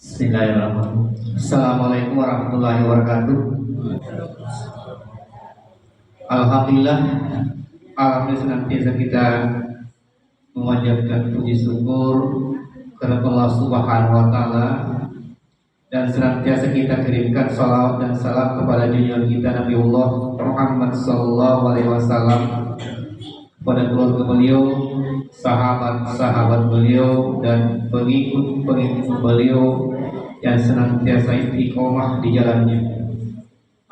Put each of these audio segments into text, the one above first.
Bismillahirrahmanirrahim. Assalamualaikum warahmatullahi wabarakatuh. Alhamdulillah, senantiasa kita memanjatkan puji syukur kepada Allah Subhanahu wa taala, dan senantiasa kita kirimkan salawat dan salam kepada junjungan kita Nabiullah Muhammad sallallahu alaihi wasallam, kepada keluarga beliau, sahabat-sahabat beliau, dan pengikut-pengikut beliau yang senantiasa istiqomah di jalannya.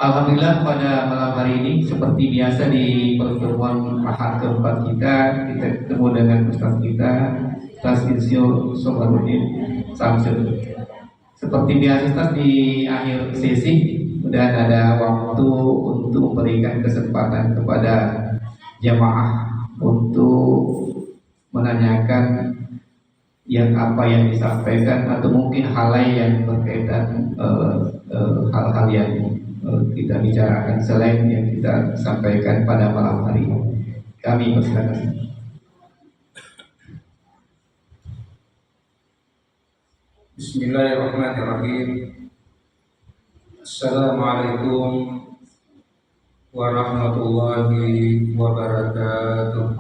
Alhamdulillah, pada malam hari ini seperti biasa di pertemuan ahad keempat kita ketemu dengan Ustaz kita, Ustaz Insyo Sobarudin Samsul. Seperti biasa Ustaz, di akhir sesi dan ada waktu untuk memberikan kesempatan kepada jamaah untuk menanyakan apa yang disampaikan, atau mungkin hal lain yang berkaitan hal-hal yang kita bicarakan selain yang kita sampaikan pada malam hari ini. Kami persilakan. Bismillahirrahmanirrahim. Assalamualaikum warahmatullahi wabarakatuh.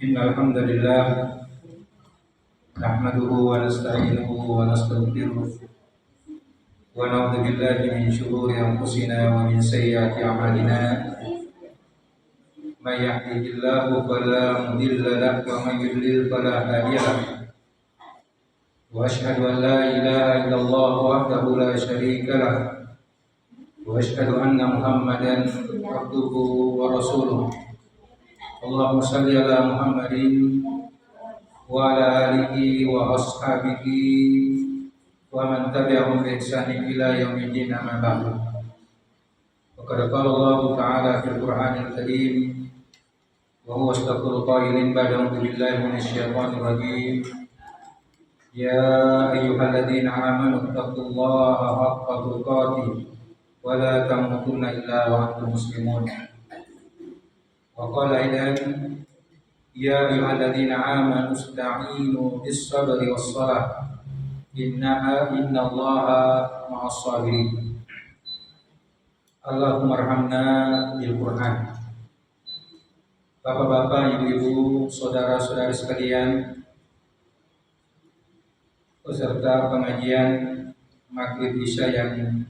Innal hamdalillah nahmaduhu wa nasta'inuhu wa nastaghfiruh wa na'udzu billahi min shururi anfusina wa min sayyiati a'malina. May yahdihillahu fala mudilla lahu wa may yudlil fala hadiya lahu. Wa asyhadu an la ilaha illallah wahdahu la syarika lahu wa asyhadu anna Muhammadan abduhu wa rasuluh. Allahumma shalli ala Muhammadin wa ala alihi wa ashabihi wa man tabi'ahum bi ihsanin ila yaumiddin, amma ba'du. Wa qad qala Allah ta'ala fil Qur'anil Karim wa huwa asdaqul qailin ba'da a'udzu billahi minasy syaithanir rajim. Ya ayyuhalladzina amanu taqullaha haqqa tuqatih wa la tamutunna illa wa antum muslimun. Wa qala aidan ya ayyuhalladzina amanu ista'inu bis-sabri was-salah innallaha ma'as sabirin. Allahumma arhamna bil Qur'an. Bapak-bapak, ibu-ibu, saudara-saudari sekalian, peserta pengajian Maghrib Isya yang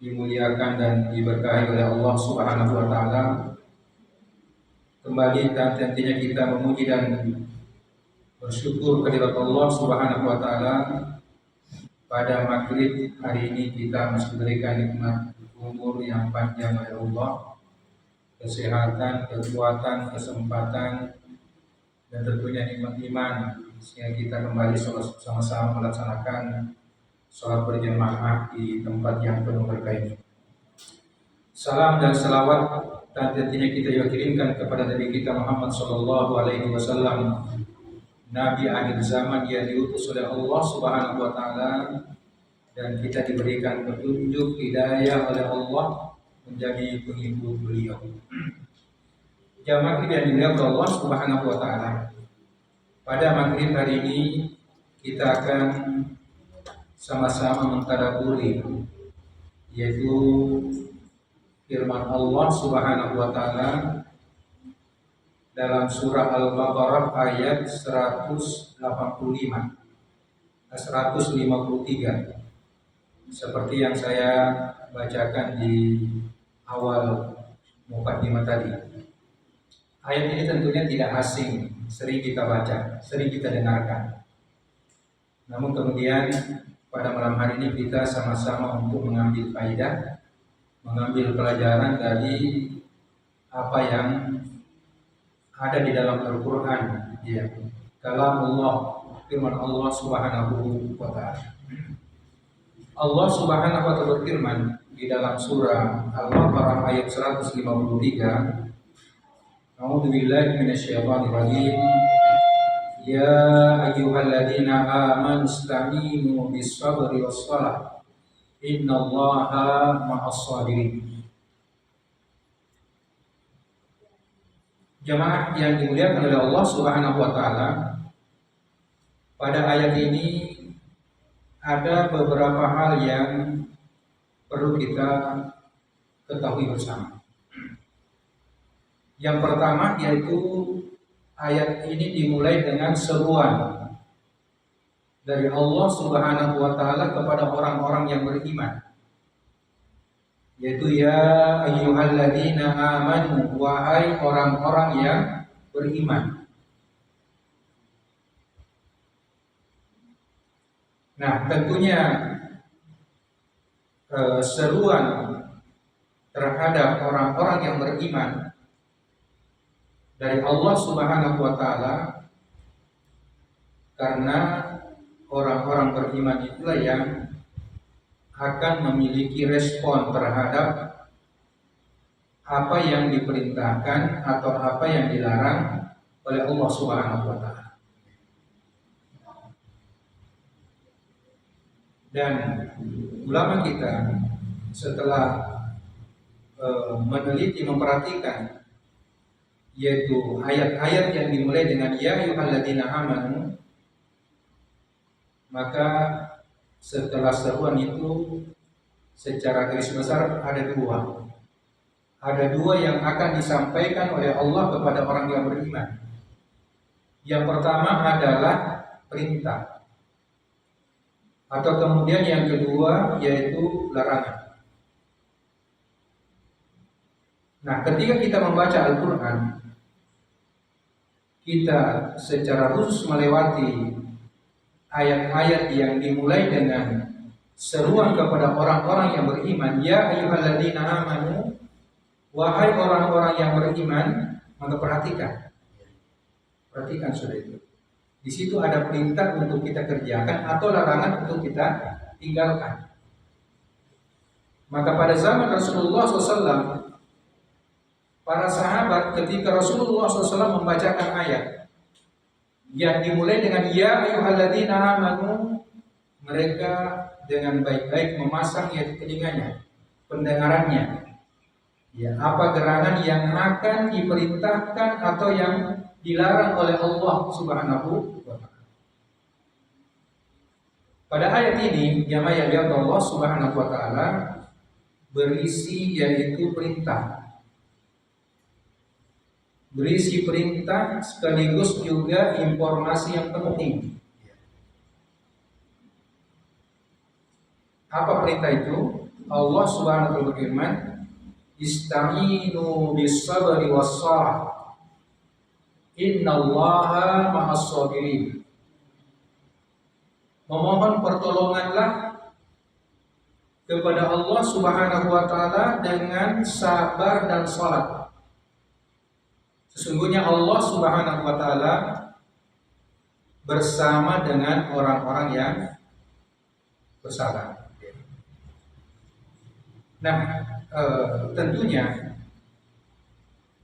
dimuliakan dan diberkahi oleh Allah Subhanahu wa taala. Kembali tentunya kita memuji dan bersyukur kehadirat Allah Subhanahu wa taala. Pada maghrib hari ini kita masih diberikan nikmat umur yang panjang oleh Allah, kesehatan, kekuatan, kesempatan, dan tentunya nikmat iman, sehingga kita kembali sama-sama melaksanakan sholat berjamaah di tempat yang penuh berkah ini. Salam dan salawat dan tentunya kita juga kirimkan kepada Nabi kita Muhammad sallallahu alaihi wasallam, Nabi akhir zaman yang diutus oleh Allah Subhanahu wa taala, dan kita diberikan petunjuk hidayah oleh Allah menjadi pengikut beliau. Jamaah yang dimuliakan oleh Allah Subhanahu wa taala. Pada maghrib hari ini kita akan sama-sama mentadabburi, yaitu firman Allah Subhanahu wa taala dalam surah Al-Baqarah ayat 153 seperti yang saya bacakan di awal mukadimah tadi. Ayat ini tentunya tidak asing, sering kita baca, sering kita dengarkan. Namun kemudian pada malam hari ini kita sama-sama untuk mengambil faedah, mengambil pelajaran dari apa yang ada di dalam Al-Quran, ya, kalamullah, firman Allah Subhanahu wa ta'ala. Allah Subhanahu wa ta'ala berfirman di dalam surah Al-Baqarah ayat 153, A'udzu billahi minasyaitonir rajim. Ya ayyuhalladzina amanu ista'inu bis-sabri was-salah innallaha ma'as sabirin. Jemaah yang dimuliakan oleh Allah Subhanahu wa taala, pada ayat ini ada beberapa hal yang perlu kita ketahui bersama. Yang pertama yaitu ayat ini dimulai dengan seruan dari Allah Subhanahu wa taala kepada orang-orang yang beriman. Yaitu ya ayyuhalladzina amanu, wahai orang-orang yang beriman. Nah, tentunya seruan terhadap orang-orang yang beriman dari Allah Subhanahu wa taala, karena orang-orang beriman itulah yang akan memiliki respon terhadap apa yang diperintahkan atau apa yang dilarang oleh Allah Subhanahu wa taala. Dan ulama kita setelah meneliti, memperhatikan, yaitu ayat-ayat yang dimulai dengan ya ayyuhalladzina amanu, maka setelah seruan itu secara garis besar ada dua. Ada dua yang akan disampaikan oleh Allah kepada orang yang beriman. Yang pertama adalah perintah, atau kemudian yang kedua yaitu larangan. Nah, ketika kita membaca Al-Quran, kita secara khusus melewati ayat-ayat yang dimulai dengan seruan kepada orang-orang yang beriman, ya ayyuhalladzina amanu, wahai orang-orang yang beriman, maka perhatikan sudah itu. Di situ ada perintah untuk kita kerjakan atau larangan untuk kita tinggalkan. Maka pada zaman Rasulullah SAW, para sahabat ketika Rasulullah SAW membacakan ayat yang dimulai dengan ya ayyuhalladzina amanu, mereka dengan baik-baik memasang telinganya, pendengarannya. Ya, apa gerangan yang akan diperintahkan atau yang dilarang oleh Allah Subhanahu wa taala. Pada ayat ini jamaah yang Allah Subhanahu wa taala berisi yaitu perintah. Berisi perintah sekaligus juga informasi yang penting. Apa perintah itu? Allah Subhanahu wa taala berfirman, "Ista'inu bis-sabri was-shalah. Innallaha ma'as-sabirin." Memohon pertolonganlah kepada Allah Subhanahu wa taala dengan sabar dan salat. Sesungguhnya Allah Subhanahu wa taala bersama dengan orang-orang yang bersabar. Nah, tentunya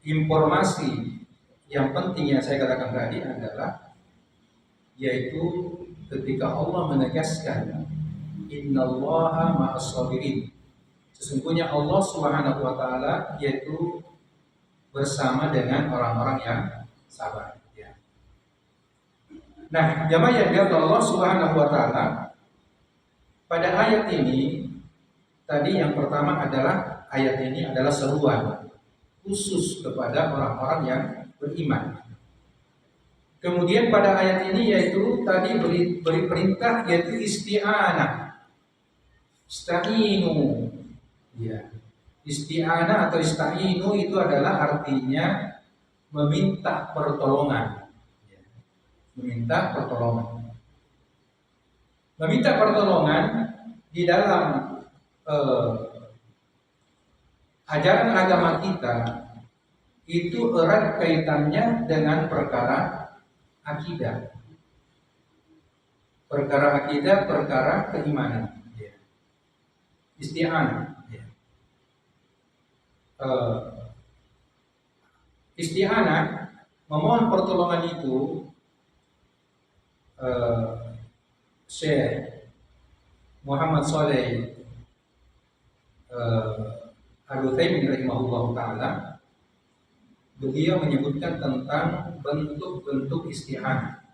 informasi yang penting yang saya katakan tadi adalah yaitu ketika Allah menegaskan innallaha ma'as-sabirin. Sesungguhnya Allah Subhanahu wa taala yaitu bersama dengan orang-orang yang sabar. Ya. Nah, jamaah yang dirahmati Allah Subhanahu wa taala, pada ayat ini tadi yang pertama adalah ayat ini adalah seruan khusus kepada orang-orang yang beriman. Kemudian pada ayat ini yaitu tadi beri perintah yaitu isti'anah. Ista'inu. Ya. Isti'anah atau ista'inu itu adalah artinya meminta pertolongan. Ya. Meminta pertolongan. Meminta pertolongan di dalam ajaran agama kita itu erat kaitannya dengan perkara akidah. Perkara akidah, perkara keimanan. Ya. Isti'anah. Ya. Isti'anah, memohon pertolongan itu, Syekh Muhammad Saleh Al-Utsaimin rahimahullah ta'ala beliau menyebutkan tentang bentuk-bentuk isti'anah.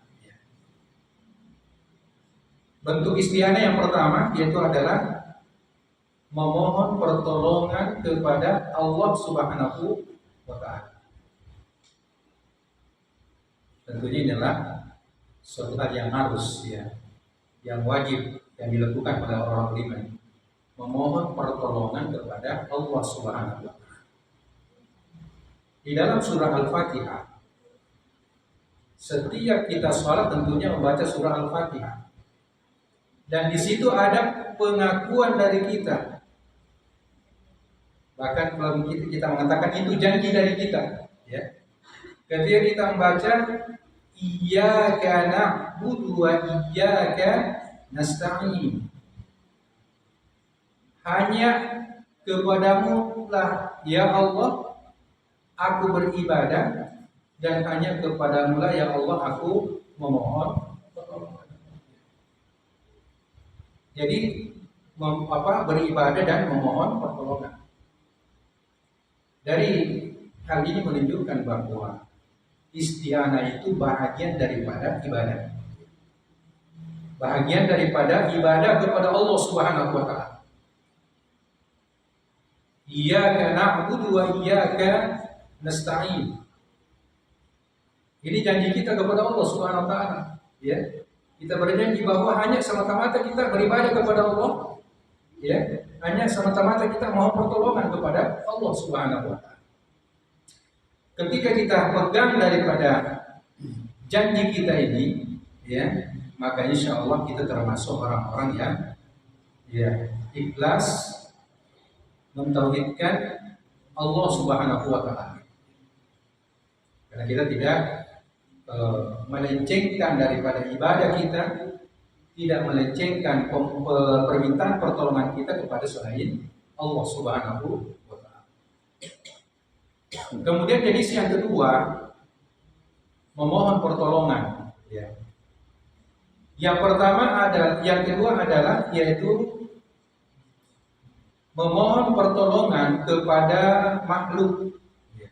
Bentuk isti'anah yang pertama yaitu adalah memohon pertolongan kepada Allah Subhanahu wa Ta'ala. Tentunya inilah suatu hal yang harus, ya, yang wajib yang dilakukan oleh orang beriman, memohon pertolongan kepada Allah Subhanahu wa Ta'ala. Di dalam surah Al-Fatihah, setiap kita sholat tentunya membaca surah Al-Fatihah, dan di situ ada pengakuan dari kita. Bahkan kalau kita mengatakan itu janji dari kita, ya. Ketika kita membaca Iyyaka na'budu wa iyyaka nasta'in, hanya kepadamu lah ya Allah aku beribadah, dan hanya kepadamu lah ya Allah aku memohon pertolongan. Jadi beribadah dan memohon pertolongan. Dari hal ini menunjukkan bahwa isti'anah itu bahagian daripada ibadah. Bahagian daripada ibadah kepada Allah Subhanahu wa Ta'ala. Iyyaka na'budu wa iyyaka nasta'in. Ini janji kita kepada Allah Subhanahu wa Ta'ala, ya. Kita berjanji bahwa hanya semata-mata kita beribadah kepada Allah, ya. Hanya semata-mata kita mohon pertolongan kepada Allah Subhanahu wa Ta'ala. Ketika kita pegang daripada janji kita ini, ya, maka insya Allah kita termasuk orang-orang yang, ya, ikhlas mentauhidkan Allah Subhanahu wa Ta'ala. Karena kita tidak melencengkan daripada ibadah kita, tidak melencengkan permintaan pertolongan kita kepada selain Allah Subhanahu wa Ta'ala. Kemudian jenis yang kedua, memohon pertolongan, ya. Yang kedua adalah yaitu memohon pertolongan kepada makhluk, ya.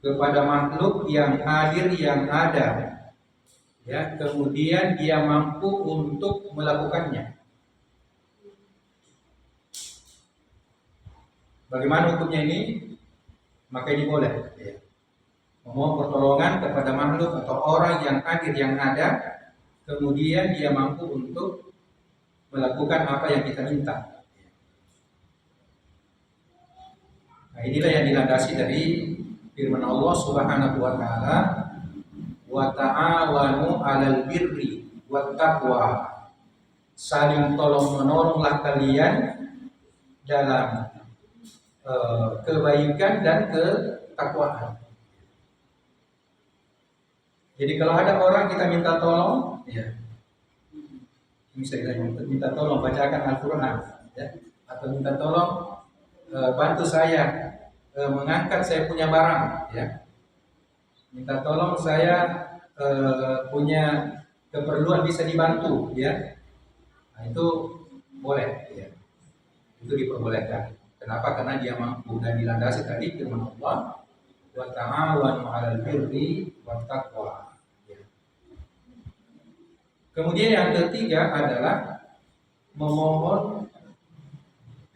Kepada makhluk yang hadir, yang ada, ya, kemudian dia mampu untuk melakukannya. Bagaimana hukumnya ini? Maka ini boleh, ya. Memohon pertolongan kepada makhluk atau orang yang hadir, yang ada, kemudian dia mampu untuk melakukan apa yang kita minta. Nah, inilah yang dilandasi dari firman Allah Subhanahu wa Ta'ala, wa ta'awanu 'alal birri wat taqwa. Saling tolong menolonglah kalian dalam kebaikan dan ketakwaan. Jadi kalau ada orang kita minta tolong, ya, misalnya kita minta tolong bacakan Al-Quran, ya, atau minta tolong bantu saya mengangkat saya punya barang, ya, minta tolong saya punya keperluan bisa dibantu, ya, nah, itu boleh, ya, itu diperbolehkan. Kenapa? Karena dia mampu dan dilandasi tadi firman Allah, wa ta'awanu 'alal birri wat taqwa. Kemudian yang ketiga adalah memohon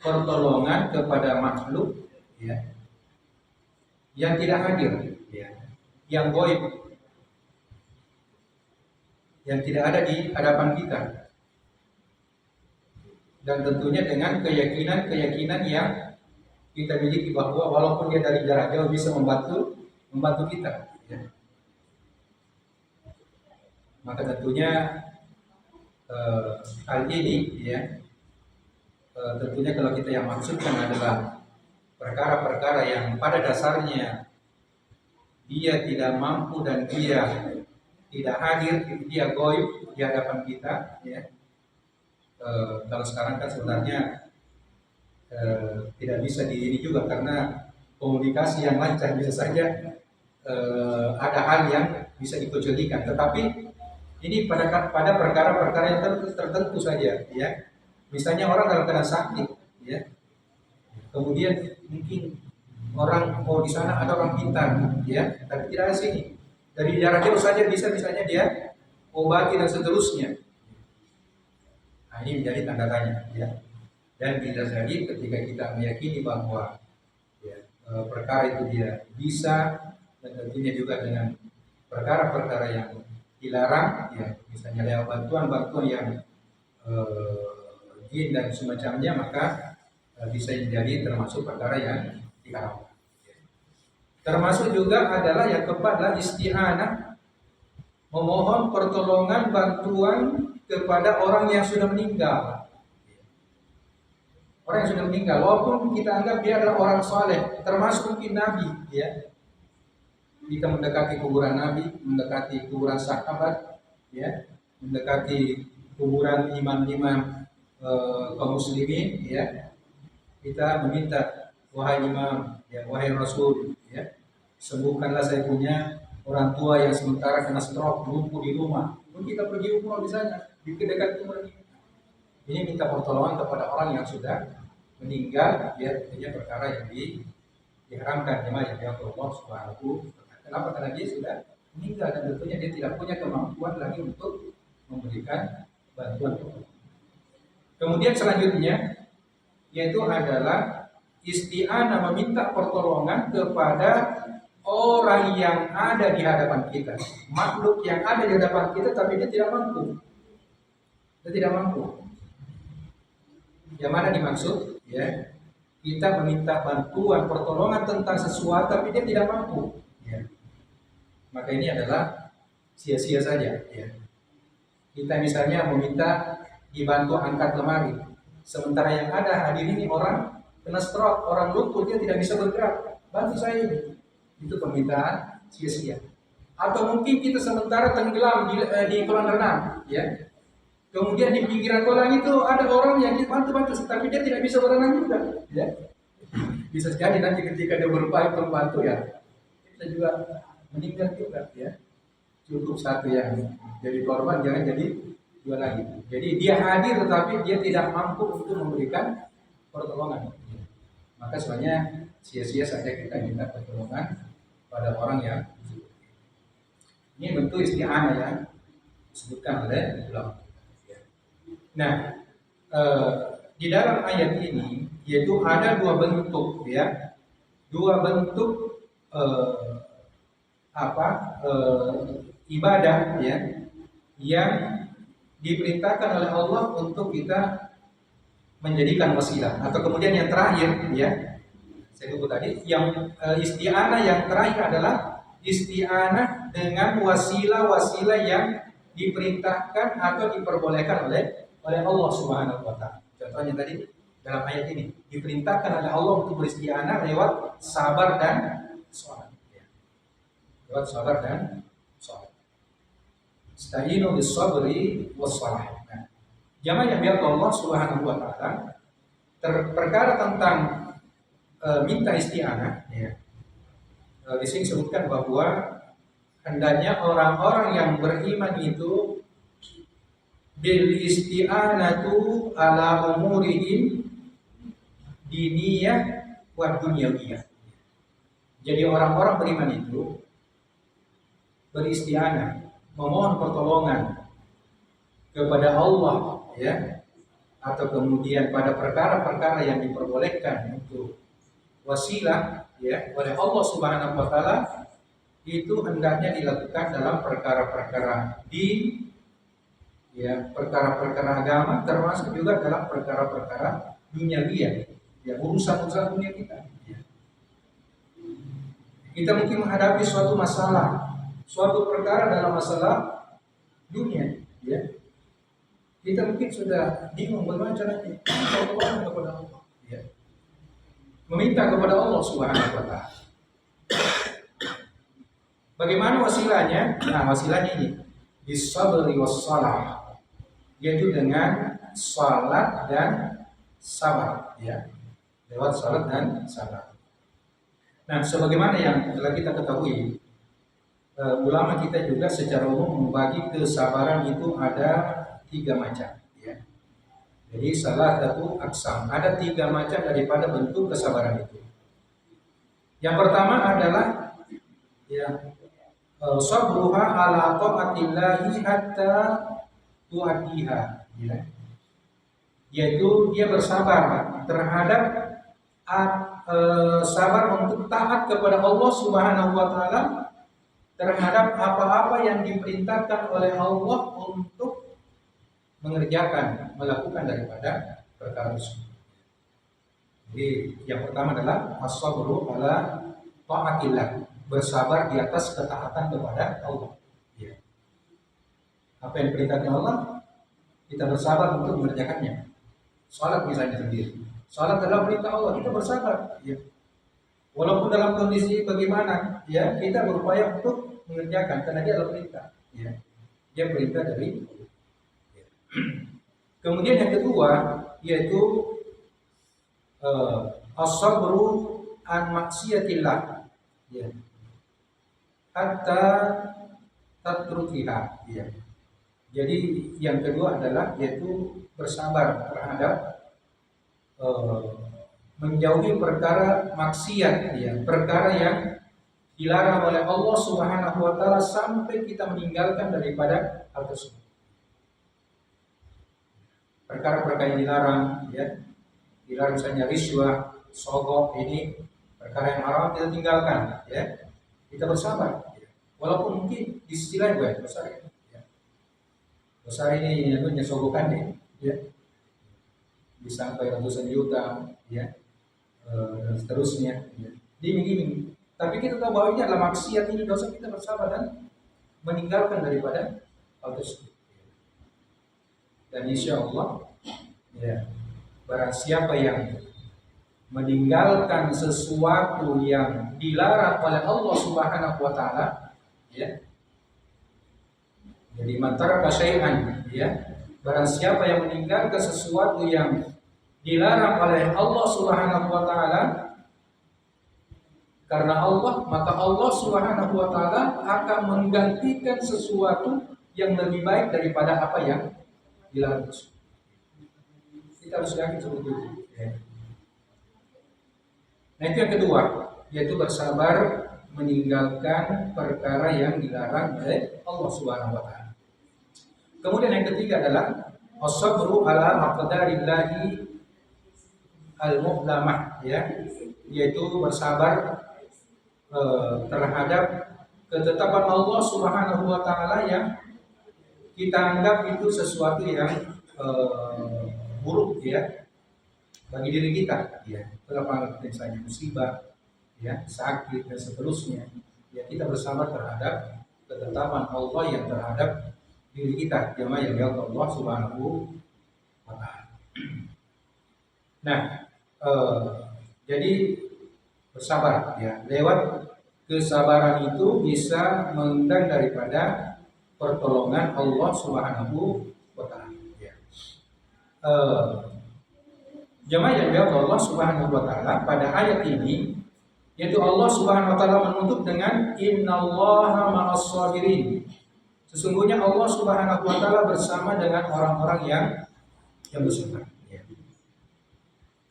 pertolongan kepada makhluk, ya, yang tidak hadir, ya, yang gaib, yang tidak ada di hadapan kita, dan tentunya dengan keyakinan yang kita miliki bahwa walaupun dia dari jarak jauh bisa membantu kita, ya. Maka tentunya hal ini, ya, tentunya kalau kita yang maksudkan adalah perkara-perkara yang pada dasarnya dia tidak mampu dan dia tidak hadir, dia gaib di hadapan kita, ya. Kalau sekarang kan sebenarnya tidak bisa ini juga karena komunikasi yang lancar, bisa saja ada hal yang bisa dikecualikan. Tetapi ini pada perkara-perkara yang tertentu saja, ya. Misalnya orang dalam keadaan sakit, ya, kemudian mungkin orang di sana ada orang pintar, ya, tapi tidak ada sini. Dari jarak jauh saja bisa misalnya dia obati dan seterusnya. Nah, ini menjadi tanda tanya, ya. Dan bisa jadi ketika kita meyakini bahwa ya, perkara itu dia bisa, dan tentunya juga dengan perkara-perkara yang dilarang, ya, misalnya lewat bantuan-bantuan yang jin dan semacamnya, maka bisa menjadi termasuk perkara yang diharamkan. Termasuk juga adalah yang keempat, isti'anah, memohon pertolongan bantuan kepada orang yang sudah meninggal. Orang yang sudah meninggal, walaupun kita anggap dia adalah orang saleh, termasuk mungkin nabi, ya. Kita mendekati kuburan nabi, mendekati kuburan sahabat, ya, mendekati kuburan imam-imam kaum muslimin, ya. Kita meminta, wahai imam, ya, wahai rasul, ya, sembuhkanlah saya punya orang tua yang sementara kena stroke, lumpuh di rumah. Pun kita pergi umroh di sana, di dekat kuburan ini. Ini minta pertolongan kepada orang yang sudah meninggal, ya, tentunya perkara yang diharamkan, yang Allah Subhanahu. Kenapa? Karena dia sudah meninggal dan tentunya dia tidak punya kemampuan lagi untuk memberikan bantuan. Kemudian selanjutnya yaitu adalah isti'anah, meminta pertolongan kepada orang yang ada di hadapan kita, makhluk yang ada di hadapan kita tapi dia tidak mampu. Dia tidak mampu. Yang mana dimaksud? Ya, kita meminta bantuan pertolongan tentang sesuatu tapi dia tidak mampu. Ya. Maka ini adalah sia-sia saja. Ya. Kita misalnya meminta dibantu angkat lemari, sementara yang ada hadir ini orang kena stroke, orang lumpuh, dia tidak bisa bergerak. Bantu saya ini. Itu permintaan sia-sia. Atau mungkin kita sementara tenggelam di kolam renang, ya. Kemudian di pinggiran kolam itu ada orang yang kita bantu, tapi dia tidak bisa berenang juga, ya. Bisa jadi nanti ketika dia berupaya untuk membantu, ya, kita juga meninggal juga, ya. Cukup satu yang jadi korban, jangan jadi dua lagi. Jadi dia hadir tetapi dia tidak mampu untuk memberikan pertolongan. Maka sebenarnya sia-sia saja kita minta pertolongan pada orang yang ini bentuk isti'anah yang disebutkan oleh ulama. Nah, di dalam ayat ini yaitu ada dua bentuk, ya, dua bentuk ibadah, ya, yang diperintahkan oleh Allah untuk kita menjadikan wasilah. Atau kemudian yang terakhir, ya, saya sebut tadi, yang isti'anah yang terakhir adalah isti'anah dengan wasilah-wasilah yang diperintahkan atau diperbolehkan oleh Allah Subhanahu wa taala. Contohnya tadi dalam ayat ini diperintahkan oleh Allah untuk beristi'anah lewat sabar dan sholat. Lewat sabar dan sholat. Ista'inu bis sabri was shalah. Nah, jamaah yang biar Allah Subhanahu wa taala perkara tentang minta isti'anah, ya. Di sini disebutkan bahwa hendaknya orang-orang yang beriman itu bil isti'anatu ala umurihim diniyah wa dunyawiyah. Jadi orang-orang beriman itu beristi'anah, memohon pertolongan kepada Allah, ya, atau kemudian pada perkara-perkara yang diperbolehkan untuk wasilah, ya, oleh Allah Subhanahu wa taala, itu hendaknya dilakukan dalam perkara-perkara din, ya, perkara-perkara agama, termasuk juga dalam perkara-perkara duniawiya, ya, urusan-urusan dunia kita. Ya. Kita mungkin menghadapi suatu masalah, suatu perkara dalam masalah dunia, ya. Kita mungkin sudah bingung bagaimana caranya meminta kepada Allah, ya. Meminta kepada Allah Subhanahu wa taala. Bagaimana wasilahnya? Nah, wasilahnya ini bisabri was shalah, yaitu dengan salat dan sabar, ya. Lewat salat dan sabar. Nah, sebagaimana yang telah kita ketahui, ulama kita juga secara umum membagi kesabaran itu ada 3 macam, ya. Jadi salah satu aksam, ada 3 macam daripada bentuk kesabaran itu. Yang pertama adalah ya sabruha ala taatillahi hatta tuaddiha, ya. Yaitu dia bersabar terhadap sabar untuk taat kepada Allah Subhanahu wa taala terhadap apa-apa yang diperintahkan oleh Allah untuk melakukan daripada perkara tersebut. Jadi yang pertama adalah as-sabru ala taatillah, bersabar di atas ketaatan kepada Allah. Ya. Apa yang diperintahkan Allah, kita bersabar untuk mengerjakannya. Salat misalnya sendiri. Salat adalah perintah Allah, kita bersabar. Ya. Walaupun dalam kondisi bagaimana, ya kita berupaya untuk mengerjakan karena dia adalah perintah. Ya. Dia perintah dari Allah. Ya. Kemudian yang kedua yaitu as-sabru an maksiatillah. Ya. Hatta tatrukiha. Ya. Jadi yang kedua adalah yaitu bersabar terhadap menjauhi perkara maksiat, ya, perkara yang dilarang oleh Allah Subhanahu wa taala sampai kita meninggalkan daripada hal tersebut. Perkara-perkara yang dilarang, ya. Dilarang misalnya riswah, sogok, ini perkara yang haram kita tinggalkan, ya. Kita bersabar, ya. Walaupun mungkin di sisi lain besar, ya. Besar ini namanya sogokan nih, ya. Bisa sampai ratusan juta, ya. Dan seterusnya, ya. Diiming-iming. Tapi kita tahu bahwa ini adalah maksiat, ini dosa, kita bersabar dan meninggalkan daripada hal tersebut. Dan insya Allah, ya, barang siapa yang meninggalkan sesuatu yang dilarang oleh Allah Subhanahu wa taala, ya. Jadi mantara kasyai'an, ya. Barang siapa yang meninggalkan sesuatu yang dilarang oleh Allah Subhanahu wa taala karena Allah, maka Allah Subhanahu wa taala akan menggantikan sesuatu yang lebih baik daripada apa yang dilarang tersebut. Kita harus yakin seperti itu. Ya. Nah itu yang kedua, yaitu bersabar meninggalkan perkara yang dilarang oleh Allah Subhanahu wa taala. Kemudian yang ketiga adalah as-sabru ala aqdarillahi al-muqdamah, ya, yaitu bersabar terhadap ketetapan Allah Subhanahu wa taala yang kita anggap itu sesuatu yang buruk, ya, bagi diri kita, ya. Terutama misalnya musibah, ya, sakit dan seterusnya, ya, kita bersabar terhadap ketetapan Allah yang terhadap diri kita, jemaah yang dimuliakan Allah Subhanahu wa taala. Nah, jadi bersabar, ya, lewat kesabaran itu bisa mengundang daripada pertolongan Allah Subhanahu wa taala, ya. Jemaah yang dimuliakan Allah Subhanahu wa taala, pada ayat ini yaitu Allah Subhanahu wa taala menutup dengan innallaha ma'as sabirin. Sesungguhnya Allah Subhanahu wa taala bersama dengan orang-orang yang bersabar.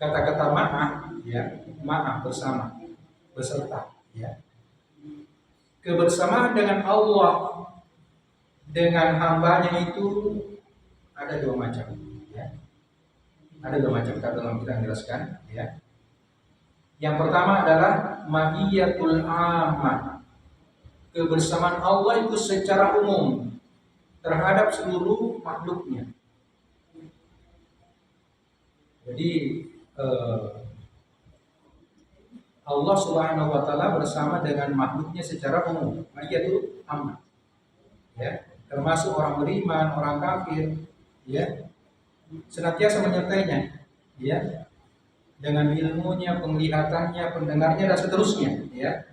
Kata-kata ma'ah, ya, ma'ah bersama, beserta, ya. Kebersamaan dengan Allah dengan hambanya itu ada dua macam, ya. Ada dua macam, kata dalam kita jelaskan, ya. Yang pertama adalah ma'iyatul ammah. Kebersamaan Allah itu secara umum terhadap seluruh makhluknya. Jadi Allah Subhanahu wa taala bersama dengan makhluknya secara umum. Ma'iyatul ammah, ya, termasuk orang beriman, orang kafir, ya, senantiasa menyertainya, ya, dengan ilmunya, penglihatannya, pendengarnya dan seterusnya, ya.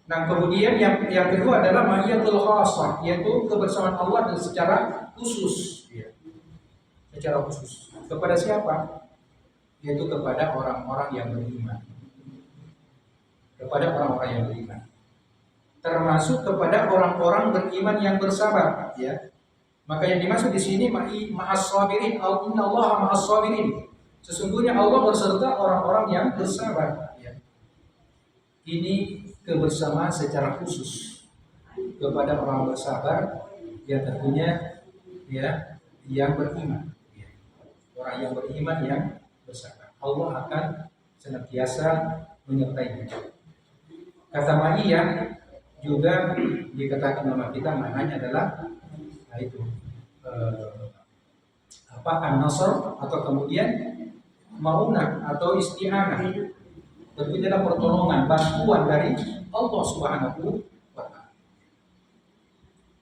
Nah, kemudian yang kedua adalah ma'iyatul khassah, yaitu kebersamaan Allah secara khusus, ya. Secara khusus. Kepada siapa? Yaitu kepada orang-orang yang beriman. Kepada orang-orang yang beriman. Termasuk kepada orang-orang beriman yang bersabar, ya. Maka yang dimaksud di sini ma'as sabirin, innallaha ma'as sabirin. Sesungguhnya Allah berserta orang-orang yang bersabar. Ya. Ini kebersamaan secara khusus kepada orang bersabar, ya tentunya ya yang beriman. Ya. Orang yang beriman yang bersabar, Allah akan senantiasa menyertainya. Kata ma'iyah juga dikatakan nama kita, maknanya adalah itu an-nasr atau kemudian maunah atau isti'anah. Tentu adalah pertolongan, bantuan dari Allah Subhanahu wa taala.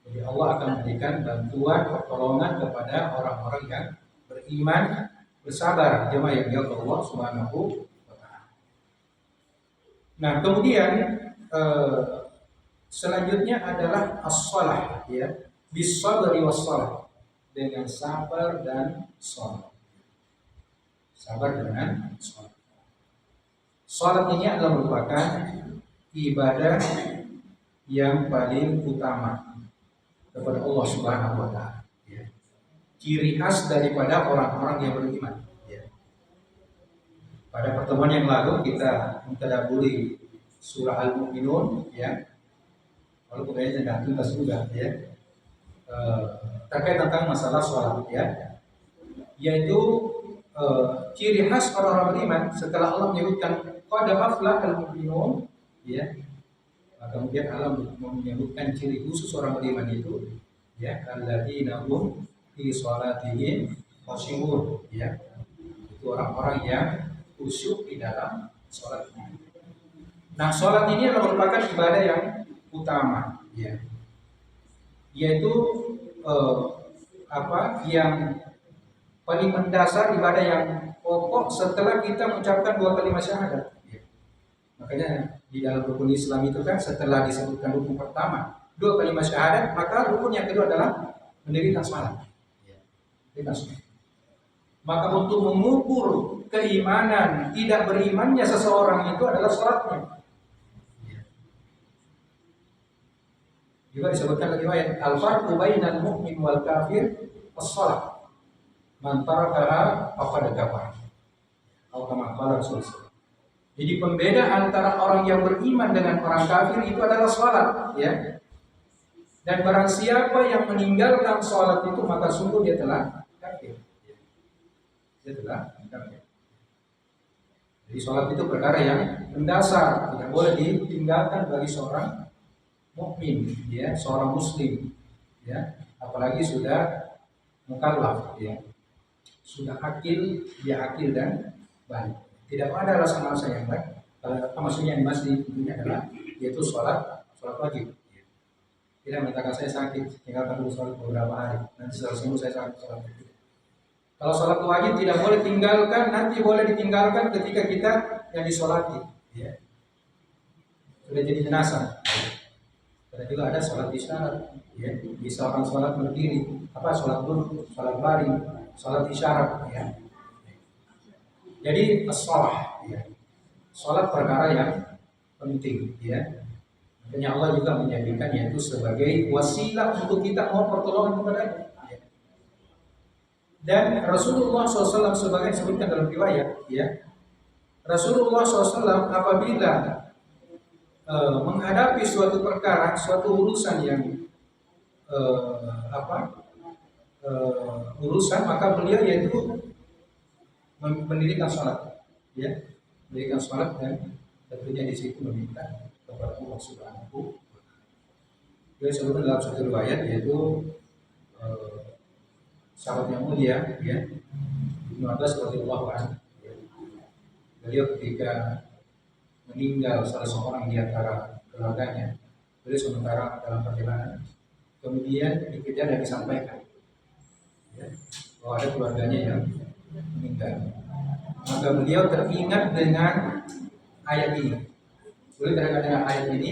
Jadi Allah akan memberikan bantuan, pertolongan kepada orang-orang yang beriman, bersabar, jemaah yang dijaga Allah Subhanahu wa taala. Nah, kemudian selanjutnya adalah as-shalah, ya. Bis-sabri was-shalah, dengan sabar dan salat. Sabar dengan salat. Salat ini adalah merupakan ibadah yang paling utama kepada Allah Subhanahu wa taala, ya. Ciri khas daripada orang-orang yang beriman, ya. Pada pertemuan yang lalu kita mentadabburi surah Al-Mu'minun, ya. Walaupun kayaknya tidak tuntas juga, ya. Terkait tentang masalah sholat, ya, yaitu ciri khas orang-orang beriman setelah Allah menyebutkan qad aflahal mu'minun, ya, kemudian Allah menyebutkan ciri khusus orang beriman itu, ya, alladzina hum fi sholatihim khashi'un, ya, itu orang-orang yang khusyuk di dalam sholatnya. Nah, sholat ini adalah merupakan ibadah yang utama, ya, yaitu yang paling mendasar, ibadah yang pokok setelah kita mengucapkan 2 kalimat syahadat. Ya. Makanya di dalam rukun Islam itu kan setelah disebutkan rukun pertama 2 kalimat syahadat, maka rukun yang kedua adalah mendirikan salat. Ya. Maka untuk mengukur keimanan tidak berimannya seseorang itu adalah salatnya. Juga disebutkan lagi ayat al-farqu bainal mu'min wal kafir as-shalah. Man tarakaha faqad kafar. Atau kama qala Rasulullah. Jadi pembeda antara orang yang beriman dengan orang kafir itu adalah salat, ya. Dan barang siapa yang meninggalkan salat itu maka sungguh dia telah kafir. Dia telah kafir. Jadi salat itu perkara yang mendasar, tidak boleh ditinggalkan bagi seorang mukmin, ya, seorang muslim, ya, apalagi sudah mukallaf, ya, sudah akil, dia akil dan balik. Tidak ada alasan-alasan yang baik. Kalau maksudnya yang masih tentunya adalah yaitu sholat wajib. Ya. Tidak mengatakan saya sakit, tinggalkan dulu sholat beberapa hari, nanti setelah sembuh saya sholat wajib. Kalau sholat wajib tidak boleh tinggalkan, nanti boleh ditinggalkan ketika kita yang disolati, ya, sudah jadi jenazah. Dan juga ada sholat isyarat, ya, bisa orang sholat berdiri, sholat duduk, sholat baring, sholat isyarat, ya. Jadi as-shalah, ya, sholat perkara yang penting, ya. Makanya Allah juga menjadikan yaitu sebagai wasilah untuk kita mau pertolongan kepadanya. Ya. Dan Rasulullah SAW sebagai disebutkan dalam riwayat, ya, Rasulullah SAW apabila menghadapi suatu perkara, suatu urusan yang urusan, maka beliau yaitu mendirikan sholat, ya, mendirikan sholat dan tentunya di situ meminta kepada Allah Subhanahu wa taala. Dia sebutkan dalam satu riwayat yaitu sahabat yang mulia, ya, Ibnu Abbas radhiyallahu anhu, ya, beliau ketika meninggal salah seorang di antara keluarganya, beliau sementara dalam perjalanan, kemudian dikejar dan disampaikan, ya, bahwa ada keluarganya yang meninggal. Maka beliau teringat dengan ayat ini. Beliau teringat dengan ayat ini,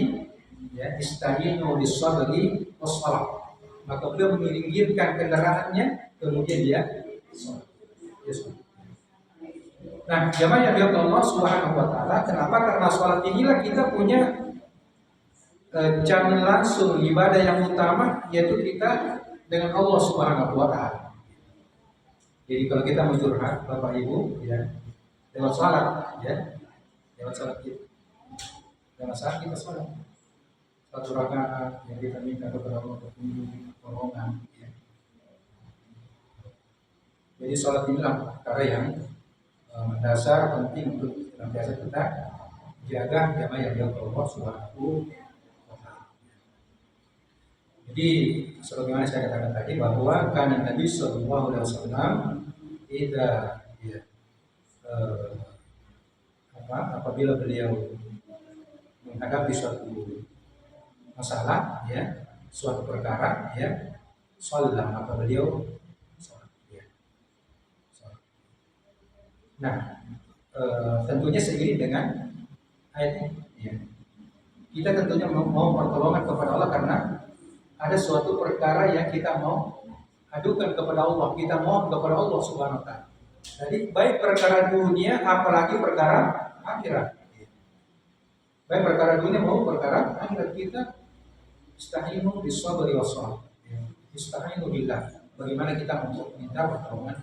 ya, ista'inu bis-sabri was-shalah. Maka beliau meminggirkan kendaraannya, kemudian dia sholat. Nah, jamaah yang dilakukan Allah Subhanahu wa taala, kenapa? Karena sholat inilah kita punya jalan langsung ibadah yang utama, yaitu kita dengan Allah Subhanahu wa taala. Jadi kalau kita mau curhat Bapak Ibu ya lewat salat ya, lewat salat kita. Lewat salat kita salat. Satu rakaat yang kita minta kepada Allah untuk pertolongan ya. Jadi salat inilah perkara yang mendasar penting untuk senantiasa kita jaga jamaah yang dilakukan Allah Subhanahu wa taala. Jadi sebagaimana saya katakan tadi bahwa karena Nabi Sallallahu Alaihi Wasallam tidak ya, apabila beliau menghadapi suatu masalah ya, suatu perkara ya, sholat maka beliau sholat ya. Sholat. Nah, tentunya seiring dengan ayat ini ya. Kita tentunya mau pertolongan kepada Allah karena ada suatu perkara yang kita mau adukan kepada Allah, kita mohon kepada Allah Subhanahu wa taala. Jadi baik perkara dunia apalagi perkara akhirat. Baik perkara dunia maupun perkara akhirat kita ista'inu bis-sabri was-shalah. Ista'inu billah. Bagaimana kita untuk minta pertolongan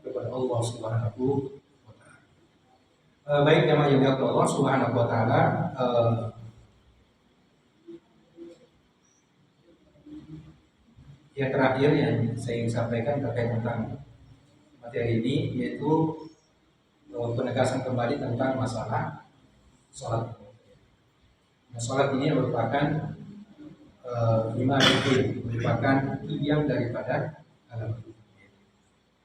kepada Allah Subhanahu wa taala. Baik jamaah yang dimuliakan Allah Subhanahu wa taala, yang terakhir yang saya ingin sampaikan terkait tentang materi ini yaitu penegasan kembali tentang masalah sholat. Nah, sholat ini merupakan lima rukun, merupakan tiang daripada agama.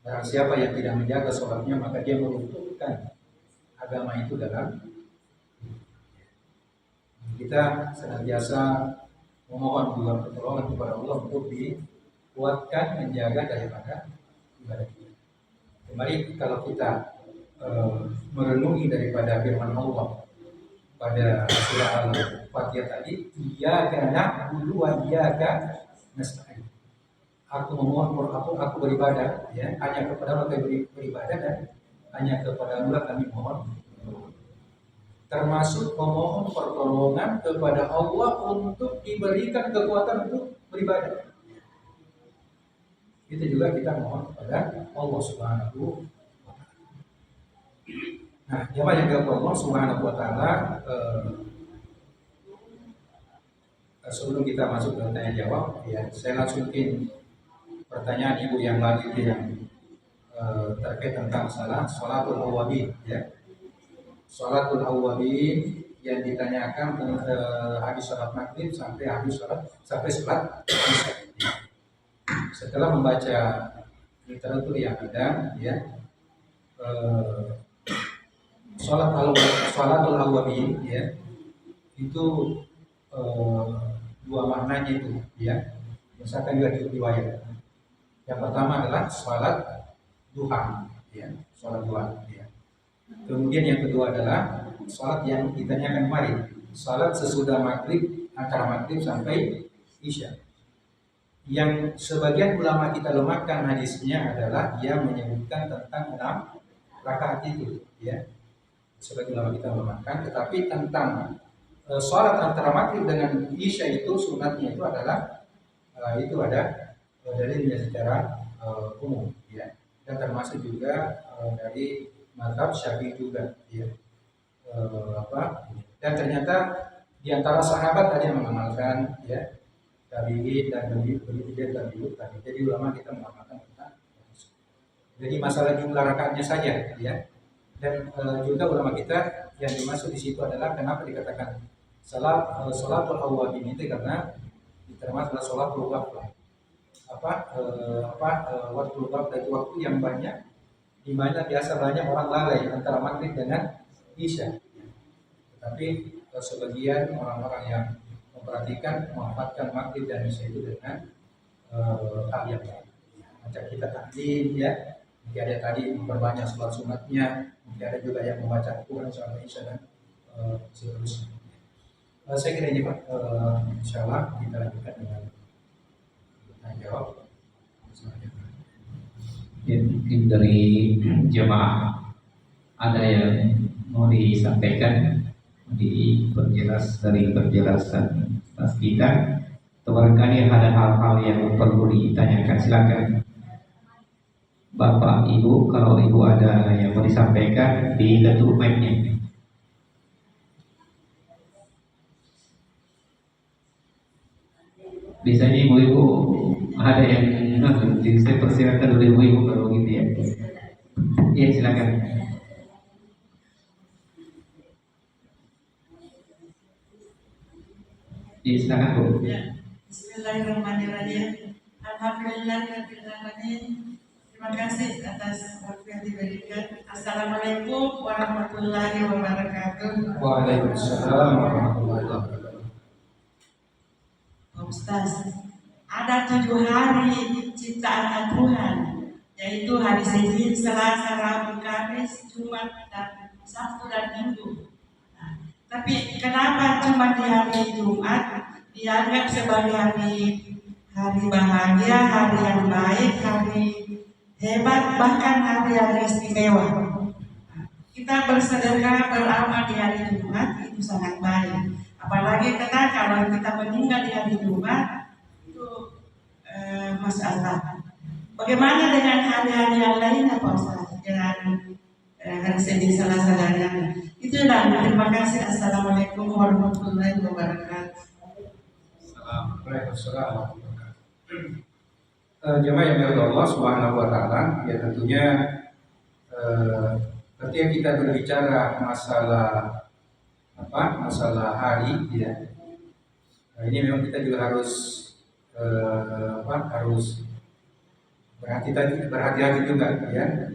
Barang siapa yang tidak menjaga sholatnya maka dia meruntuhkan agama itu dalam kita senantiasa memohon juga pertolongan kepada Allah untuk dikuatkan menjaga daripada ibadah kita. Kembali kalau kita merenungi daripada firman Allah pada surah Al-Fatihah tadi, iyyaka na'budu wa iyyaka nasta'in. Aku memohon, aku beribadah ya, hanya kepada Allah kami beribadah dan hanya kepada Allah kami mohon. Termasuk memohon pertolongan kepada Allah untuk diberikan kekuatan untuk beribadah. Itu juga kita mohon kepada Allah Subhanahu wa taala. Nah, jamaah yang dilakukan Allah Subhanahu wa taala, sebelum kita masuk ke tanya jawab ya, saya langsung ingin pertanyaan ibu yang lain yang terkait tentang masalah sholatul awwabin ya. Sholatul awwabin yang ditanyakan habis sholat maghrib sampai sholat isya. Setelah membaca literatur yang ada ya, sholatul awwabin ya itu dua maknanya itu ya. Misalkan juga di riwayat. Yang pertama adalah sholat duha ya, sholat duha ya. Kemudian yang kedua adalah sholat yang ditanyakan kemarin, sholat sesudah maghrib, antara maghrib sampai isya. Yang sebagian ulama kita lemahkan hadisnya adalah yang menyebutkan tentang 6 rakaat itu ya. Sebagian ulama kita lemahkan, tetapi tentang sholat antara maghrib dengan isya itu sunatnya itu adalah itu ada dalilnya secara umum ya, dan termasuk juga dari mazhab Syafi'i juga ya. Dan ternyata di antara sahabat ada yang mengamalkan ya, tabi'in dan begitu tabi'ut. Jadi ulama kita mengamalkan tentang jadi masalah jumlah rakaatnya saja ya. Dan juga ulama kita yang dimaksud di situ adalah kenapa dikatakan sholatul awwabin itu karena termasuk sholatul waqt. Waktu waqt itu waktu yang banyak di mana biasa banyak orang lalai antara maghrib dengan isya. Tetapi sebagian orang-orang yang memperhatikan memanfaatkan maghrib dan isya itu dengan hal yang lain. Macam kita taklim ya, mungkin ada tadi memperbanyak sholat sunatnya, mungkin ada juga yang membaca Al-Quran sholat isya dan seterusnya. Saya kira ini Pak, insya Allah kita lanjutkan dengan tanya jawab. Ya, mungkin dari jemaah ada yang mau disampaikan, diperjelas dari penjelasan atas kita, atau barangkali ada hal-hal yang perlu ditanyakan, silakan. Bapak Ibu, kalau Ibu ada yang mau disampaikan di ketuk mic-nya. Biasanya ibu-ibu ada yang jadi saya persilakan dulu ibu-ibu kalau gitu ya. Iya silakan. Iya silakan Bu. Ya, Bismillahirrahmanirrahim. Alhamdulillahirrahmanirrahim. Terima kasih atas waktu yang diberikan. Assalamualaikum warahmatullahi wabarakatuh. Waalaikumsalam warahmatullahi wabarakatuh. Pak Ustaz, ada 7 hari ciptaan Tuhan, yaitu hari Senin, Selasa, Rabu, Kamis, Jumat, dan Sabtu dan Minggu. Nah, tapi kenapa cuma di hari Jumat dianggap sebagai hari bahagia, hari yang baik, hari hebat, bahkan hari yang istimewa? Kita bersedekah beramal di hari Jumat itu sangat baik. Apalagi karena kalau kita meninggal di hari Jumat itu masalah. Bagaimana dengan hari-hari yang lainnya Pak Ustaz? Dengan hari Senin, Selasa dan yang lain. Itulah. Terima kasih. Assalamualaikum warahmatullahi wabarakatuh. Waalaikumsalam warahmatullahi wabarakatuh. Jemaah yang dirahmati Allah Subhanahu wa taala, ya tentunya ketika kita berbicara masalah hari ya. Ini memang kita juga harus harus berhati-hati juga ya.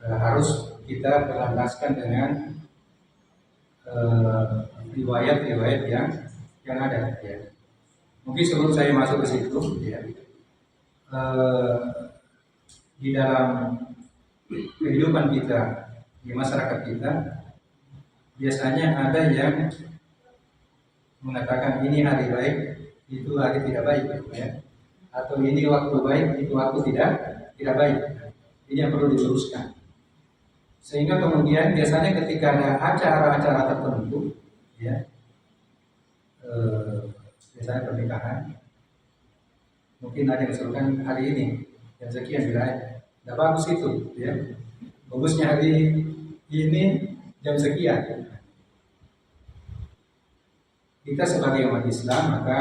Harus kita berlandaskan dengan riwayat-riwayat yang ada ya. Mungkin sebelum saya masuk ke situ ya, di dalam kehidupan kita di masyarakat kita biasanya ada yang mengatakan ini hari baik, itu hari tidak baik ya. Atau ini waktu baik, itu waktu tidak baik. Ini yang perlu diluruskan. Sehingga kemudian biasanya ketika ada acara-acara tertentu ya, misalnya pernikahan, mungkin ada yang usulkan hari ini jam sekian wilayah, tidak bagus itu ya. Bagusnya hari ini jam sekian. Kita sebagai umat Islam maka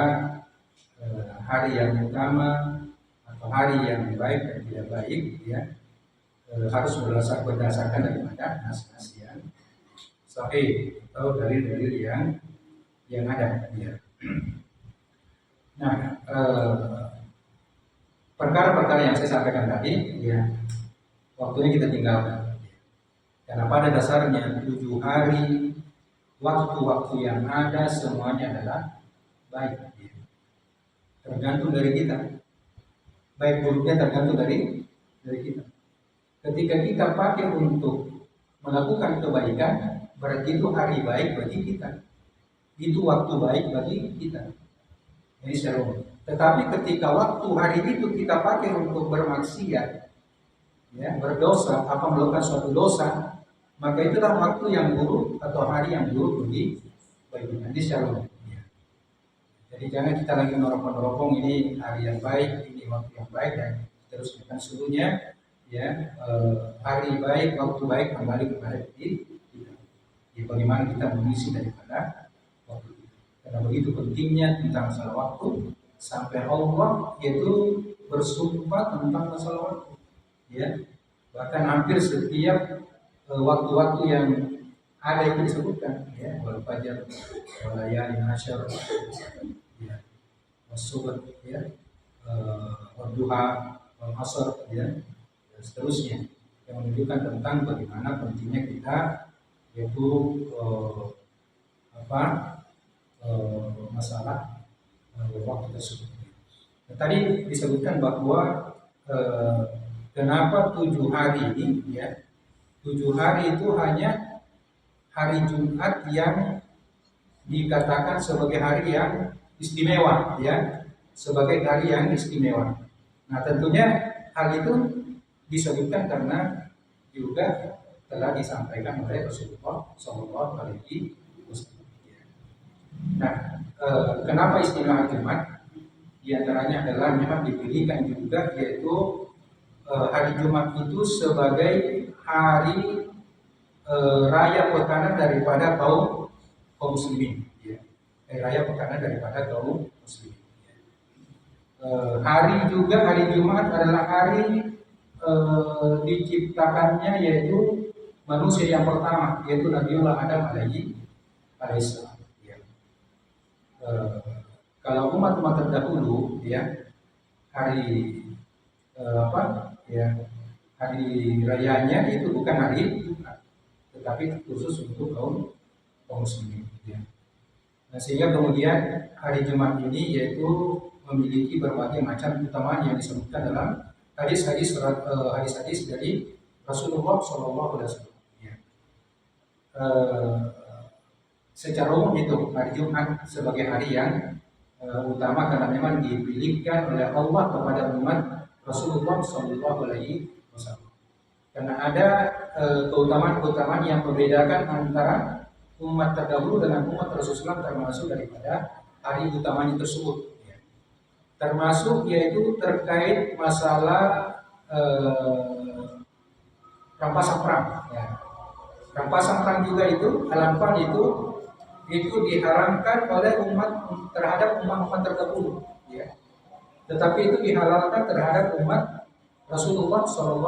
hari yang utama atau hari yang baik dan tidak baik ya harus berdasarkan daripada nas-nas yang sahih atau dalil-dalil yang ada ya. Nah, perkara-perkara yang saya sampaikan tadi ya waktunya kita tinggalkan. Karena pada dasarnya 7 hari waktu-waktu yang ada semuanya adalah baik ya. Tergantung dari kita. Baik buruknya tergantung dari kita. Ketika kita pakai untuk melakukan kebaikan, berarti itu hari baik bagi kita. Itu waktu baik bagi kita. Ini secara umum. Tetapi ketika waktu hari itu kita pakai untuk bermaksiat, ya, berdosa, apa melakukan suatu dosa, maka itulah waktu yang buruk atau hari yang buruk bagi kita. Ini secara umum. Ya. Jadi jangan kita lagi meropong-ropong ini hari yang baik, ini waktu yang baik dan terus kita seluruhnya. Ya, hari baik, waktu baik kembali kepada kita. Ya, bagaimana kita mengisi daripada waktu itu. Karena begitu pentingnya tentang masalah waktu sampai Allah itu bersumpah tentang masalah waktu. Ya, bahkan hampir setiap waktu-waktu yang ada itu disebutkan. Ya, wal fajar, wal layalin asyr, ya, was-subh, ya, wal duha, wal asr, ya. Seterusnya yang menunjukkan tentang bagaimana pentingnya kita yaitu masalah waktu tersebut. Nah, tadi disebutkan bahwa kenapa 7 hari ini ya 7 hari itu hanya hari Jumat yang dikatakan sebagai hari yang istimewa ya sebagai hari yang istimewa. Nah tentunya hal itu disebutkan karena juga telah disampaikan oleh Rasulullah Shallallahu Alaihi Wasallam. Nah, kenapa istimewa Jumat? Di antaranya adalah memang dipilihkan juga yaitu hari Jumat itu sebagai hari raya pekanan daripada kaum muslimin, ya. Raya pekanan daripada kaum muslimin. Hari Jumat adalah hari diciptakannya yaitu manusia yang pertama, yaitu Nabiullah Adam alaihissalam. Ya. Kalau umat-umat terdahulu, ya, hari hari rayanya itu bukan hari Jumat, tetapi khusus untuk kaum muslimin. Ya. Nah, sehingga kemudian hari Jumat ini yaitu memiliki berbagai macam keutamaan yang disebutkan dalam hadis-hadis dari Rasulullah SAW. Ya. Secara umum itu hari Jumat sebagai hari yang utama karena memang dipilihkan oleh Allah kepada umat Rasulullah SAW. Karena ada keutamaan-keutamaan yang membedakan antara umat terdahulu dengan umat Rasulullah termasuk daripada hari utamanya tersebut. Termasuk yaitu terkait masalah rampasan perang. Ya. Rampasan perang juga itu Al-Anfal itu diharamkan oleh umat terhadap umat-umat terdahulu. Ya. Tetapi itu dihalalkan terhadap umat Rasulullah SAW.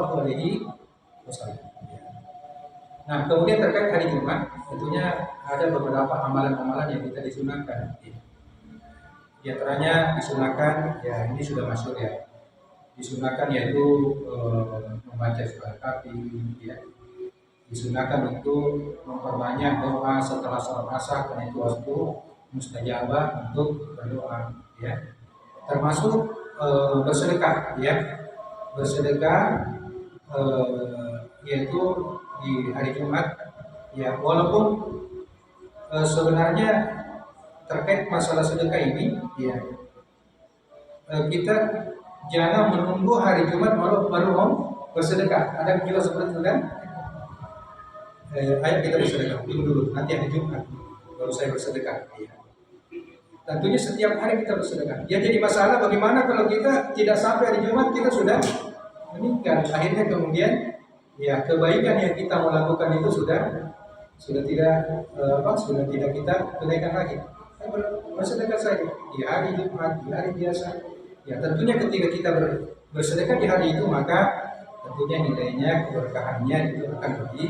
Nah, kemudian terkait hari Jumat, tentunya ada beberapa amalan-amalan yang kita disunahkan. Di antaranya disunahkan, ya ini sudah masyhur ya, disunahkan yaitu membaca surah Al-Kahfi, ya. Disunahkan untuk memperbanyak doa setelah sholat asar karena itu waktu mustajabah untuk berdoa, ya. Termasuk bersedekah, ya, bersedekah yaitu di hari Jumat, ya, walaupun sebenarnya terkait masalah sedekah ini, ya, kita jangan menunggu hari Jumat baru mau bersedekah. Ada juga seperti itu kan? Ayo kita bersedekah dulu, nanti hari Jumat baru saya bersedekah. Ya. Tentunya setiap hari kita bersedekah. Ya, jadi masalah bagaimana kalau kita tidak sampai hari Jumat kita sudah meninggal. Akhirnya kemudian, ya, kebaikan yang kita mau lakukan itu sudah tidak kita tunaikan lagi. Bersedekah saja di hari Jumat, di hari biasa. Ya, tentunya ketika kita bersedekah di hari itu, maka tentunya nilainya, keberkahannya itu akan lebih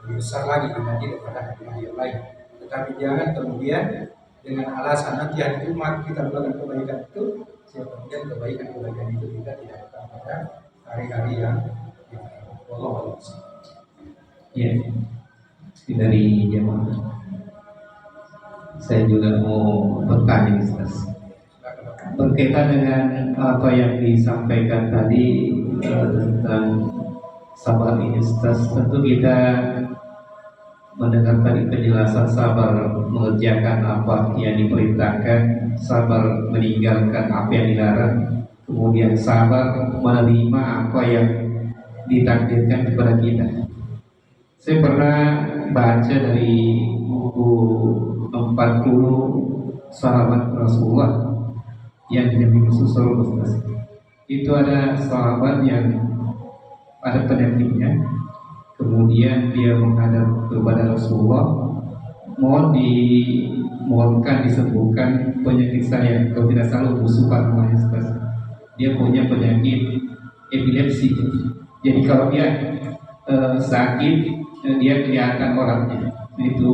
besar lagi daripada hari-hari yang lain. Tetapi jangan kemudian dengan alasan nanti hari Jumat kita melakukan kebaikan itu, kemudian kebaikan itu kita tidak akan pada hari-hari yang Allah. Ya, dari jamaah. Saya juga mau bertanya, Ustaz. Berkaitan dengan apa yang disampaikan tadi tentang sabar ini, Ustaz. Tentu kita mendengar tadi penjelasan sabar mengerjakan apa yang diperintahkan, sabar meninggalkan apa yang dilarang, kemudian sabar menerima apa yang ditakdirkan kepada kita. Saya pernah baca dari buku 40 sahabat Rasulullah yang jadi susul Ustaz. Itu ada sahabat yang ada penyakitnya, kemudian dia menghadap kepada Rasulullah, mohonkan disembuhkan penyakit saya. Kalau tidak salah busukan namanya Ustaz. Dia punya penyakit epilepsi. Jadi kalau dia sakit, dia kelihatan orangnya. Itu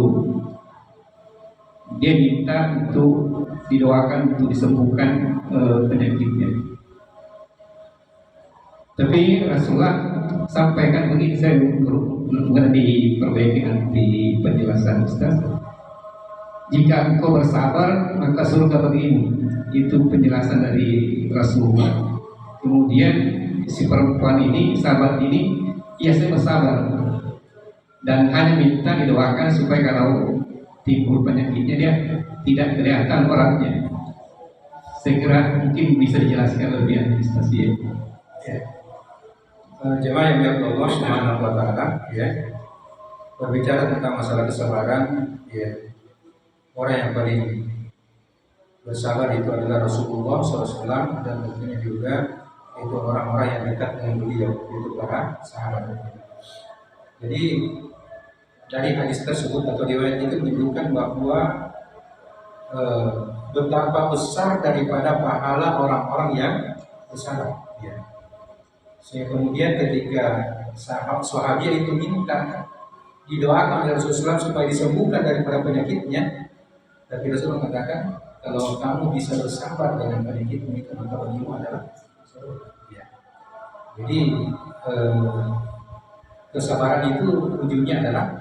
dia minta untuk didoakan untuk disembuhkan penyakitnya. Tapi Rasulullah sampaikan begini, saya bukan diperbaiki di penjelasan Ustaz. Jika engkau bersabar maka surga bagimu. Itu penjelasan dari Rasulullah. Kemudian si perempuan ini, sahabat ini, ya saya bersabar dan hanya minta didoakan supaya kalau timbul penyakitnya dia tidak kelihatan orangnya. Saya kira mungkin bisa dijelaskan lebih administrasi. Ya. Jemaah yang dimuliakan Allah Subhanahu wa taala, ya. Berbicara tentang masalah kesabaran, ya. Orang yang paling bersabar itu adalah Rasulullah SAW, dan tentunya juga itu orang-orang yang dekat dengan beliau, itu para sahabat. Jadi dari hadis tersebut atau riwayat itu menunjukkan bahwa betapa besar daripada pahala orang-orang yang bersabar. Ya. Sehingga kemudian ketika sahabat itu minta didoakan oleh Rasulullah supaya disembuhkan daripada penyakitnya, tapi Rasul mengatakan kalau kamu bisa bersabar dengan penyakitmu itu maka bagimu adalah surga. Ya. Jadi kesabaran itu ujungnya adalah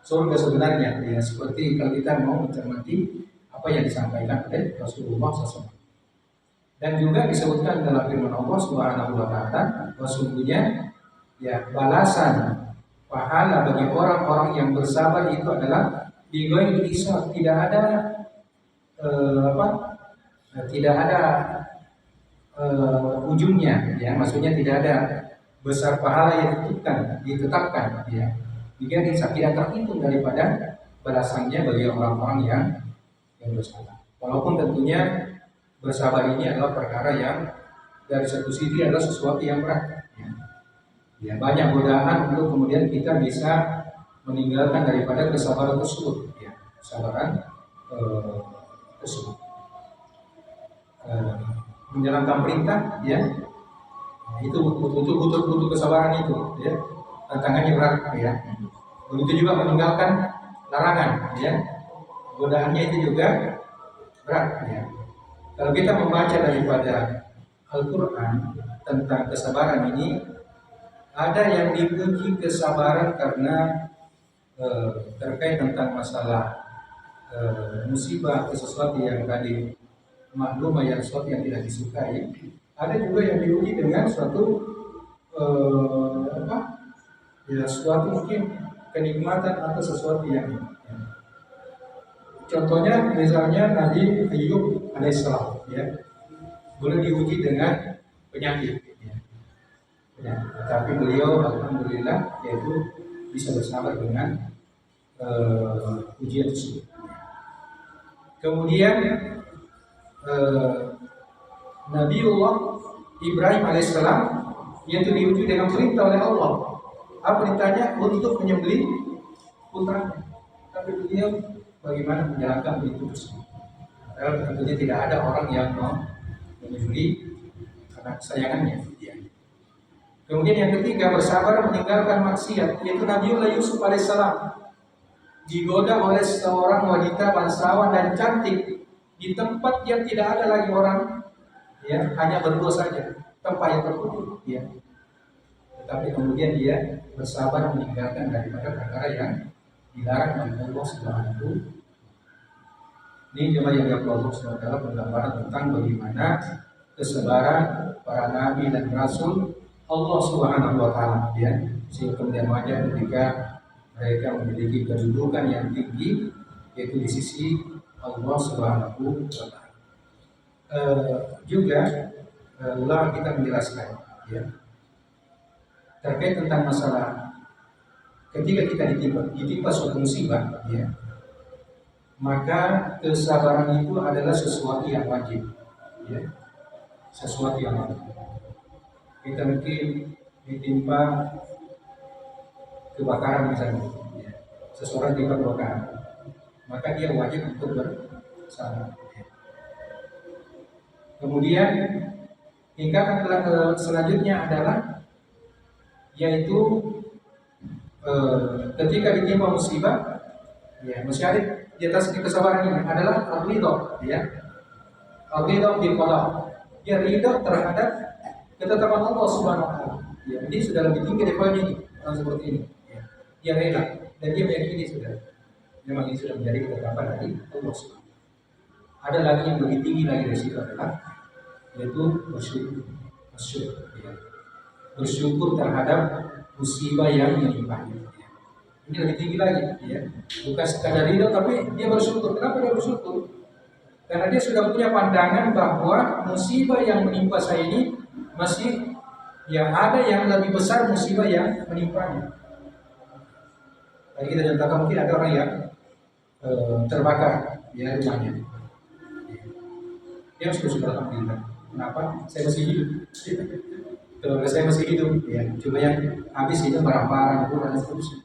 surga sebenarnya. Ya, seperti kalau kita mau mencermati apa yang disampaikan oleh Rasulullah SAW. Dan juga disebutkan dalam firman Allah Subhanahu wa taala, sesungguhnya ya balasan pahala bagi orang-orang yang bersabar itu adalah digoyang hisab, tidak ada tidak ada ujungnya, ya maksudnya tidak ada besar pahala yang ditetapkan, ya jika tidak terhitung daripada balasannya bagi orang-orang yang bersabar. Walaupun tentunya bersabar ini adalah perkara yang dari satu sisi adalah sesuatu yang berat. Ya, banyak godaan untuk kemudian kita bisa meninggalkan daripada kesabaran tersebut. Ya, kesabaran tersebut. Menjalankan perintah, ya, itu butuh kesabaran itu. Ya, tantangannya berat. Ya. Begitu juga meninggalkan larangan. Ya, godaannya itu juga berat. Ya. Kalau kita membaca daripada Al-Quran tentang kesabaran ini, ada yang dipuji kesabaran karena terkait tentang masalah musibah atau sesuatu yang tadi maklum yang sesuatu yang tidak disukai. Ada juga yang diuji dengan suatu suatu mungkin kenikmatan atau sesuatu yang contohnya misalnya Nabi Ayub alaihissalam, ya, boleh diuji dengan penyakit, ya, tapi beliau alhamdulillah yaitu bisa bersabar dengan ujian tersebut. Kemudian Nabiullah Ibrahim alaihissalam yaitu diuji dengan perintah oleh Allah. Apa perintahnya? Untuk menyembelih putranya. Tapi beliau bagaimana menjalankan itu tersebut? Tentunya tidak ada orang yang mau menyembelih anak kesayangannya. Kemudian yang ketiga, bersabar meninggalkan maksiat, yaitu Nabiullah Yusuf alaihissalam digoda oleh seorang wanita bangsawan dan cantik di tempat yang tidak ada lagi orang, ya hanya berdua saja, tempat yang tertutup, ya. Tetapi kemudian dia bersabar meninggalkan daripada perkara yang dilarang oleh Allah Subhanahu. Ini cuma yang Allah Subhanahu menggambarkan tentang bagaimana kesabaran para nabi dan rasul Allah Subhanahu wa taala, ya. Sehingga kemudian wajar ketika mereka memiliki kedudukan yang tinggi yaitu di sisi Allah Subhanahu wa taala. Juga ulama kita menjelaskan, ya, terkait tentang masalah ketika kita ditimpa suatu musibah, ya, maka kesabaran itu adalah sesuatu yang wajib, ya, sesuatu yang wajib. Kita mungkin ditimpa kebakaran misalnya, ya. Seseorang ditimpa kebakaran, maka dia wajib untuk bersabar. Kemudian tingkatan selanjutnya adalah yaitu ketika ditimpa musibah, ya masih ada di atas kesabaran ini adalah al-ridho, ya, al-ridho bil qada, dia ridho terhadap ketetapan Allah Subhanahu wa taala. Ya, ini sudah lebih tinggi daripada ini, orang seperti ini. Ya. Dia rela dan dia meyakini sudah memang ini sudah menjadi ketetapan dari Allah Subhanahu. Ada lagi yang lebih tinggi lagi dari situ adalah yaitu bersyukur. Ya. Bersyukur terhadap musibah yang menimpanya. Ya. Ini lebih tinggi lagi, ya. Bukan sekadar ridho tapi dia bersyukur. Kenapa dia bersyukur? Karena dia sudah punya pandangan bahwa musibah yang menimpa saya ini masih yang ada yang lebih besar musibah yang menimpanya. Tadi kita contohkan mungkin ada orang yang terbakar, ya, rumahnya. Dia harus bersyukur alhamdulillah. Kenapa? Saya masih hidup. Keluarga saya masih hidup, ya. Cuma yang habis itu barang-barang itu dan seterusnya.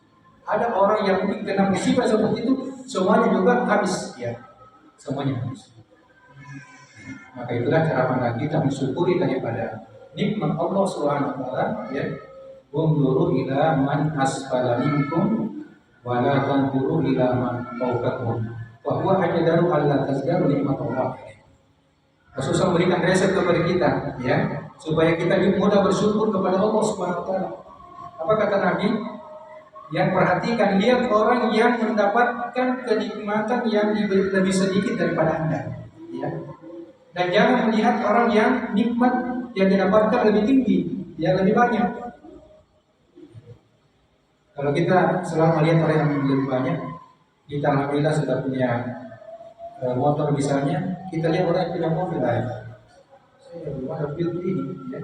Ada orang yang mungkin kena musibah seperti itu, semuanya juga habis, ya. Semuanya habis. Maka itulah cara pandang kita mensyukuri daripada nikmat Allah Subhanahu wa taala, ya. Unzuru ila man asfala minkum wa la tanzuru ila man fawqakum. Wa huwa ajdaru alla tazdaru nikmat Allah. Rasulullah memberikan resep kepada kita, ya, supaya kita mudah bersyukur kepada Allah Subhanahu wa taala. Apa kata Nabi? Yang perhatikan, lihat orang yang mendapatkan kenikmatan yang lebih sedikit daripada Anda, ya. Dan jangan melihat orang yang nikmat yang didapatkan lebih tinggi, yang lebih banyak. Kalau kita selalu melihat orang yang lebih banyak, kita alhamdulillah sudah punya motor misalnya, kita lihat orang yang punya mobil lain. Saya belum ada mobil ini, ya.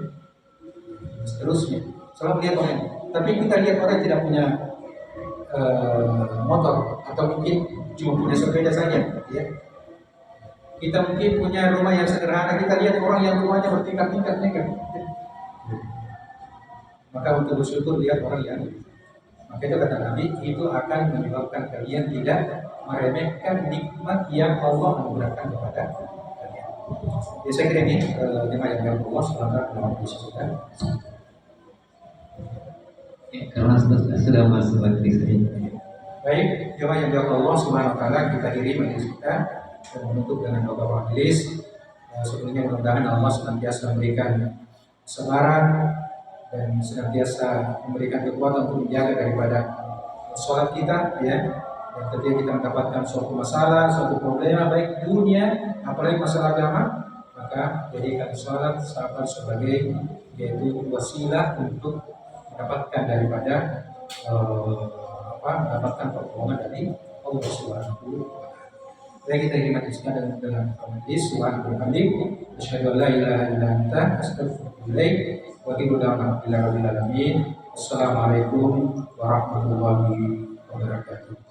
Seterusnya, selalu lihat orang. Tapi kita lihat orang yang tidak punya motor atau mungkin cuma punya sepeda saja, ya. Kita mungkin punya rumah yang sederhana, kita lihat orang yang rumahnya bertingkat-tingkat, ya. Maka untuk bersyukur lihat orang yang, maka itu kata Nabi, itu akan menyebabkan kalian tidak meremehkan nikmat yang Allah anugerahkan kepada kalian. Ya, saya kira ini tema yang Allah selama dalam diskusikan. Karena sudah masuk waktu saya. Baik, jemaah yang dirahmati Allah Subhanahu wa taala, kita akhiri majelis kita dan menutup dengan doa majelis. Sebelumnya mudah-mudahan Allah senantiasa memberikan kesabaran dan senantiasa memberikan kekuatan untuk menjaga daripada sholat kita, ya. Dan ketika kita mendapatkan suatu masalah, suatu problema baik dunia, apalagi masalah agama, maka jadikan sholat sahabat sebagai yaitu wasilah untuk mendapatkan daripada mendapatkan pertolongan dari Allah Subhanahu wa taala. Baik, kita ingin menjelaskan dalam hadis Subhanahu wa taala, asyhadu an la ilaha illa anta astaghfiruka wa atubu ilaik. Wa Assalamualaikum warahmatullahi wabarakatuh.